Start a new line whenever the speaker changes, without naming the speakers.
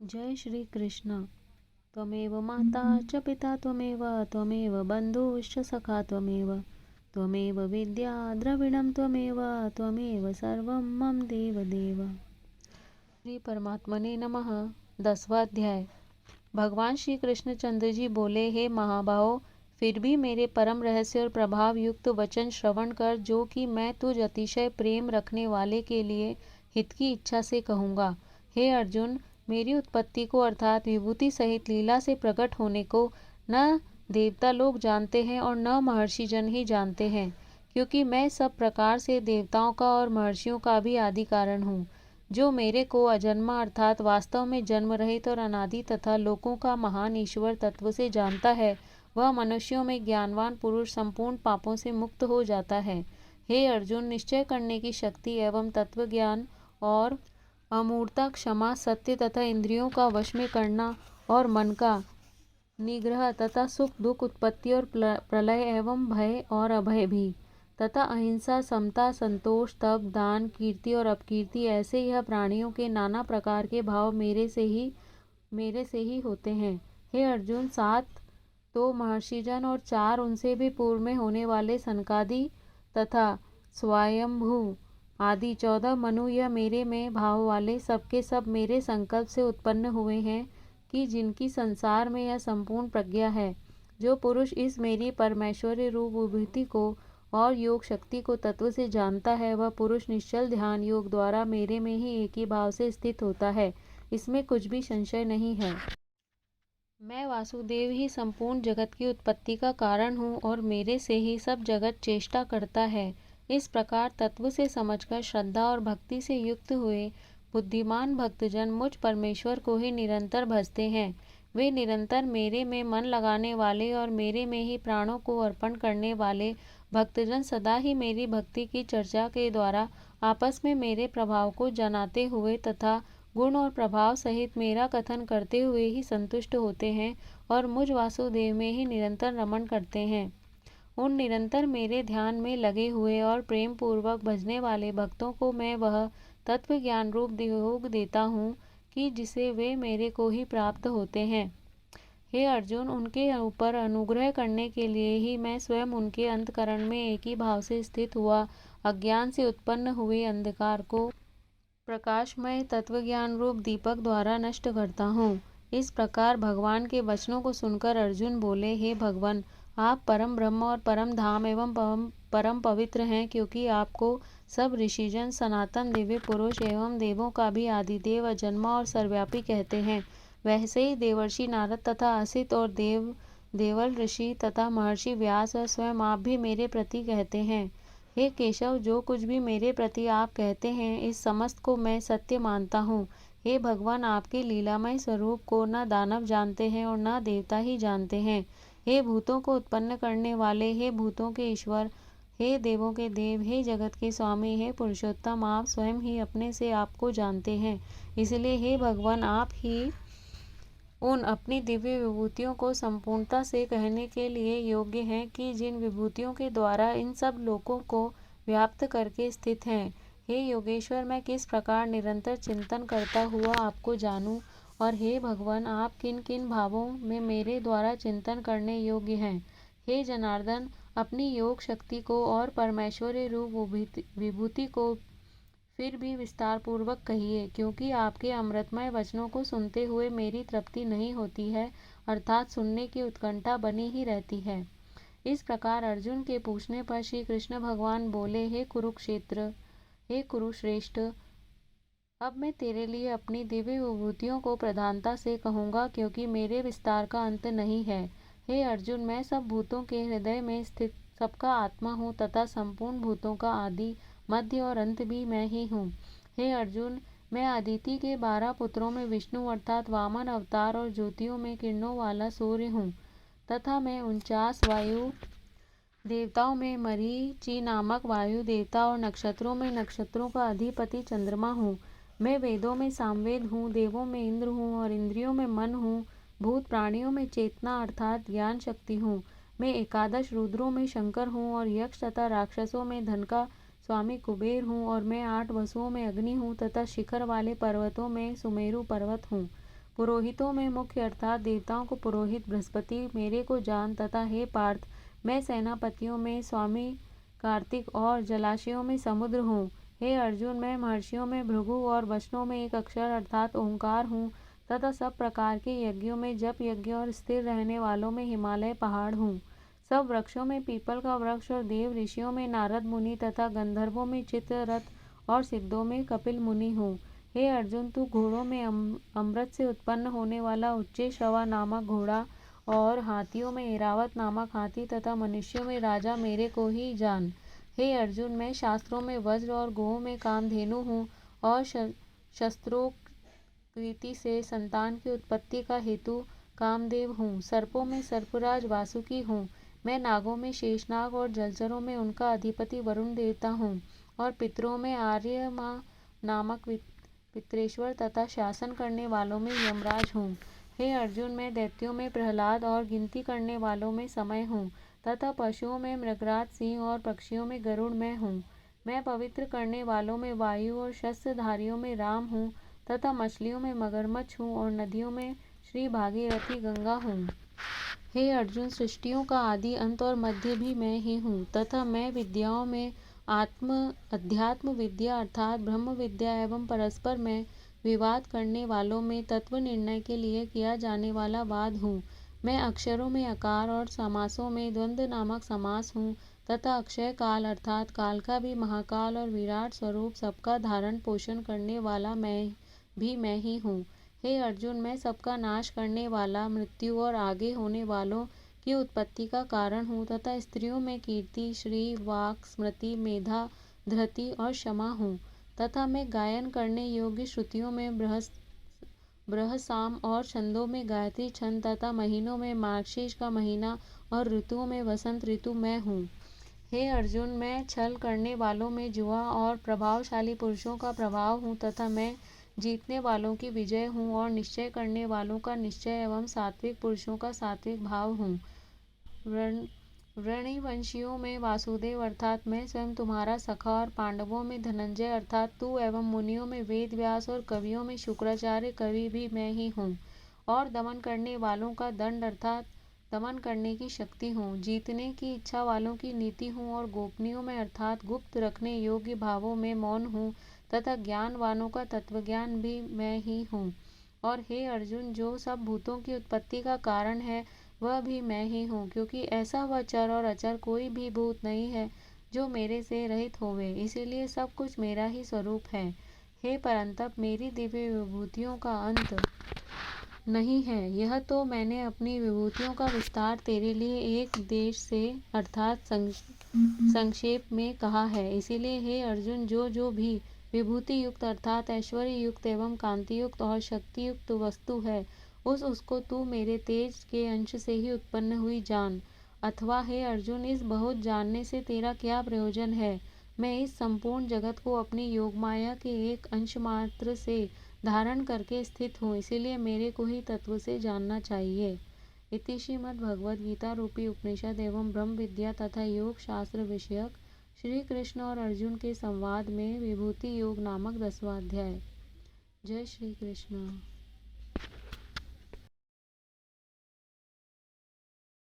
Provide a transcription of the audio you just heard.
जय श्री कृष्ण। त्वमेव माता च पिता त्वमेव बन्धुश्च सखा त्वमेव विद्या द्रविणं त्वमेव सर्वं मम देव। श्री परमात्मने नमः। 10वां अध्याय। भगवान श्री कृष्णचंद्र जी बोले, हे महाबाहो, फिर भी मेरे परम रहस्य और प्रभाव युक्त वचन श्रवण कर, जो कि मैं तुझ अतिशय प्रेम रखने वाले के लिए हित की इच्छा से कहूँगा। हे अर्जुन, मेरी उत्पत्ति को अर्थात विभूति सहित लीला से प्रकट होने को न देवता लोग जानते हैं और न महर्षि जन ही जानते हैं, क्योंकि मैं सब प्रकार से देवताओं का और महर्षियों का भी आदि कारण हूँ। जो मेरे को अजन्मा अर्थात वास्तव में जन्म रहित और अनादि तथा लोकों का महान ईश्वर तत्व से जानता है, वह मनुष्यों में ज्ञानवान पुरुष संपूर्ण पापों से मुक्त हो जाता है। हे अर्जुन, निश्चय करने की शक्ति एवं तत्व ज्ञान और अमूर्ता, क्षमा, सत्य तथा इंद्रियों का वश में करना और मन का निग्रह तथा सुख दुख, उत्पत्ति और प्रलय एवं भय और अभय भी, तथा अहिंसा, समता, संतोष, तप, दान, कीर्ति और अपकीर्ति, ऐसे यह प्राणियों के नाना प्रकार के भाव मेरे से ही होते हैं। हे अर्जुन, 7 तो महर्षिजन और 4 उनसे भी पूर्व में होने वाले सनकादि तथा स्वयंभू आदि 14 मनु यह मेरे में भाव वाले सबके सब मेरे संकल्प से उत्पन्न हुए हैं, कि जिनकी संसार में यह संपूर्ण प्रज्ञा है। जो पुरुष इस मेरी परमेश्वरी रूप विभूति को और योग शक्ति को तत्व से जानता है, वह पुरुष निश्चल ध्यान योग द्वारा मेरे में ही एक ही भाव से स्थित होता है। इसमें कुछ भी संशय नहीं है। मैं वासुदेव ही संपूर्ण जगत की उत्पत्ति का कारण हूँ और मेरे से ही सब जगत चेष्टा करता है। इस प्रकार तत्व से समझकर श्रद्धा और भक्ति से युक्त हुए बुद्धिमान भक्तजन मुझ परमेश्वर को ही निरंतर भजते हैं। वे निरंतर मेरे में मन लगाने वाले और मेरे में ही प्राणों को अर्पण करने वाले भक्तजन सदा ही मेरी भक्ति की चर्चा के द्वारा आपस में मेरे प्रभाव को जनाते हुए तथा गुण और प्रभाव सहित मेरा कथन करते हुए ही संतुष्ट होते हैं और मुझ वासुदेव में ही निरंतर रमण करते हैं। उन निरंतर मेरे ध्यान में लगे हुए और प्रेम पूर्वक भजने वाले भक्तों को मैं वह तत्व ज्ञान रूप योग देता हूँ, कि जिसे वे मेरे को ही प्राप्त होते हैं। हे अर्जुन, उनके ऊपर अनुग्रह करने के लिए ही मैं स्वयं उनके अंतकरण में एक ही भाव से स्थित हुआ अज्ञान से उत्पन्न हुए अंधकार को प्रकाशमय तत्वज्ञान रूप दीपक द्वारा नष्ट करता हूँ। इस प्रकार भगवान के वचनों को सुनकर अर्जुन बोले, हे भगवान, आप परम ब्रह्म और परम धाम एवं परम पवित्र हैं, क्योंकि आपको सब ऋषिजन सनातन दिव्य पुरुष एवं देवों का भी आदिदेव, अजन्मा और सर्वव्यापी कहते हैं। वैसे ही देवर्षि नारद तथा असित और देवल ऋषि तथा महर्षि व्यास और स्वयं आप भी मेरे प्रति कहते हैं। हे केशव, जो कुछ भी मेरे प्रति आप कहते हैं, इस समस्त को मैं सत्य मानता हूँ। हे भगवान, आपके लीलामय स्वरूप को न दानव जानते हैं और न देवता ही जानते हैं। हे भूतों को उत्पन्न करने वाले, हे भूतों के ईश्वर, हे देवों के देव, हे जगत के स्वामी, हे पुरुषोत्तम, आप स्वयं ही अपने से आपको जानते हैं। इसलिए हे भगवान, आप ही उन अपनी दिव्य विभूतियों को संपूर्णता से कहने के लिए योग्य हैं, कि जिन विभूतियों के द्वारा इन सब लोकों को व्याप्त करके स्थित हैं। हे योगेश्वर, मैं किस प्रकार निरंतर चिंतन करता हुआ आपको जानूं, और हे भगवान, आप किन किन भावों में मेरे द्वारा चिंतन करने योग्य हैं। हे जनार्दन, अपनी योग शक्ति को और परमेश्वरी रूप विभूति को फिर भी विस्तार पूर्वक कहिए, क्योंकि आपके अमृतमय वचनों को सुनते हुए मेरी तृप्ति नहीं होती है, अर्थात सुनने की उत्कंठा बनी ही रहती है। इस प्रकार अर्जुन के पूछने पर श्री कृष्ण भगवान बोले, हे कुरुश्रेष्ठ, अब मैं तेरे लिए अपनी दिव्य विभूतियों को प्रधानता से कहूँगा, क्योंकि मेरे विस्तार का अंत नहीं है। हे अर्जुन, मैं सब भूतों के हृदय में स्थित सबका आत्मा हूँ तथा संपूर्ण भूतों का आदि मध्य और अंत भी मैं ही हूँ। हे अर्जुन, मैं अदिति के 12 पुत्रों में विष्णु अर्थात वामन अवतार और ज्योतियों में किरणों वाला सूर्य हूँ, तथा मैं 49 वायु देवताओं में मरीचि नामक वायु देवता और नक्षत्रों में नक्षत्रों का अधिपति चंद्रमा हूँ। मैं वेदों में सामवेद हूँ, देवों में इंद्र हूँ और इंद्रियों में मन हूँ, भूत प्राणियों में चेतना अर्थात ज्ञान शक्ति हूँ। मैं 11 रुद्रों में शंकर हूँ और यक्ष तथा राक्षसों में धन का स्वामी कुबेर हूँ, और मैं 8 वसुओं में अग्नि हूँ तथा शिखर वाले पर्वतों में सुमेरु पर्वत हूँ। पुरोहितों में मुख्य अर्थात देवताओं को पुरोहित बृहस्पति मेरे को जान, तथा हे पार्थ, मैं सेनापतियों में स्वामी कार्तिक और जलाशयों में समुद्र हूँ। हे अर्जुन, मैं महर्षियों में भृगु और वचनों में एक अक्षर अर्थात ओंकार हूँ, तथा सब प्रकार के यज्ञों में जप यज्ञ और स्थिर रहने वालों में हिमालय पहाड़ हूँ। सब वृक्षों में पीपल का वृक्ष और देव ऋषियों में नारद मुनि तथा गंधर्वों में चित्ररथ और सिद्धों में कपिल मुनि हूँ। हे अर्जुन, तू घोड़ों में अमृत से उत्पन्न होने वाला उच्चैःश्रवा नामक घोड़ा और हाथियों में ऐरावत नामक हाथी तथा मनुष्यों में राजा मेरे को ही जान। हे अर्जुन, मैं शास्त्रों में वज्र और गोओं में कामधेनु हूँ और शस्त्रोक्ति से संतान की उत्पत्ति का हेतु कामदेव हूँ। सर्पों में सर्पराज वासुकी हूँ। मैं नागों में शेषनाग और जलचरों में उनका अधिपति वरुण देवता हूँ और पितरों में आर्यमा नामक पितरेश्वर तथा शासन करने वालों में यमराज हूँ। हे अर्जुन, मैं दैत्यों में प्रहलाद और गिनती करने वालों में समय हूँ तथा पशुओं में मृगराज सिंह और पक्षियों में गरुड़ मैं हूँ। मैं पवित्र करने वालों में वायु और शस्त्रधारियों में राम हूँ तथा मछलियों में मगरमच्छ हूँ और नदियों में श्री भागीरथी गंगा हूँ। हे अर्जुन, सृष्टियों का आदि अंत और मध्य भी मैं ही हूँ तथा मैं विद्याओं में अध्यात्म विद्या अर्थात ब्रह्म विद्या एवं परस्पर में विवाद करने वालों में तत्व निर्णय के लिए किया जाने वाला वाद हूँ। मैं अक्षरों में अकार और समासों में द्वंद्व नामक समास हूँ तथा अक्षय काल अर्थात काल का भी महाकाल और विराट स्वरूप सबका धारण पोषण करने वाला मैं ही हूँ। हे अर्जुन, मैं सबका नाश करने वाला मृत्यु और आगे होने वालों की उत्पत्ति का कारण हूँ तथा स्त्रियों में कीर्ति, श्री, वाक, स्मृति, मेधा, धृति और क्षमा हूँ तथा मैं गायन करने योग्य श्रुतियों में बृहसाम और छंदों में गायत्री छंद तथा महीनों में मार्गशीर्ष का महीना और ऋतुओं में वसंत ऋतु मैं हूँ। हे अर्जुन, मैं छल करने वालों में जुआ और प्रभावशाली पुरुषों का प्रभाव हूँ तथा मैं जीतने वालों की विजय हूँ और निश्चय करने वालों का निश्चय एवं सात्विक पुरुषों का सात्विक भाव हूँ। वृणिवंशियों में वासुदेव अर्थात मैं स्वयं तुम्हारा सखा और पांडवों में धनंजय अर्थात तू एवं मुनियों में वेद व्यास और कवियों में शुक्राचार्य कवि भी मैं ही हूँ और दमन करने वालों का दंड अर्थात दमन करने की शक्ति हूँ। जीतने की इच्छा वालों की नीति हूँ और गोपनीयों में अर्थात गुप्त रखने योग्य भावों में मौन हूँ तथा ज्ञानवानों का तत्वज्ञान भी मैं ही हूँ। और हे अर्जुन, जो सब भूतों की उत्पत्ति का कारण है वह भी मैं ही हूँ, क्योंकि ऐसा वह चर और अचर कोई भी भूत नहीं है जो मेरे से रहित होवे, इसीलिए सब कुछ मेरा ही स्वरूप है। हे परंतप, मेरी दिव्य विभूतियों का अंत नहीं है। यह तो मैंने अपनी विभूतियों का विस्तार तेरे लिए एक देश से अर्थात संक्षेप में कहा है। इसीलिए हे अर्जुन, जो भी विभूति युक्त अर्थात ऐश्वर्य युक्त एवं कांति युक्त और शक्ति युक्त वस्तु है उसको तू मेरे तेज के अंश से ही उत्पन्न हुई जान। अथवा हे अर्जुन, इस बहुत जानने से तेरा क्या प्रयोजन है? मैं इस संपूर्ण जगत को अपनी योग माया के एक अंश मात्र से धारण करके स्थित हूँ, इसीलिए मेरे को ही तत्व से जानना चाहिए। इति श्रीमद्भगवद गीता रूपी उपनिषद एवं ब्रह्म विद्या तथा योग शास्त्र विषयक श्री कृष्ण और अर्जुन के संवाद में विभूति योग नामक 10वां अध्याय। जय श्री कृष्ण।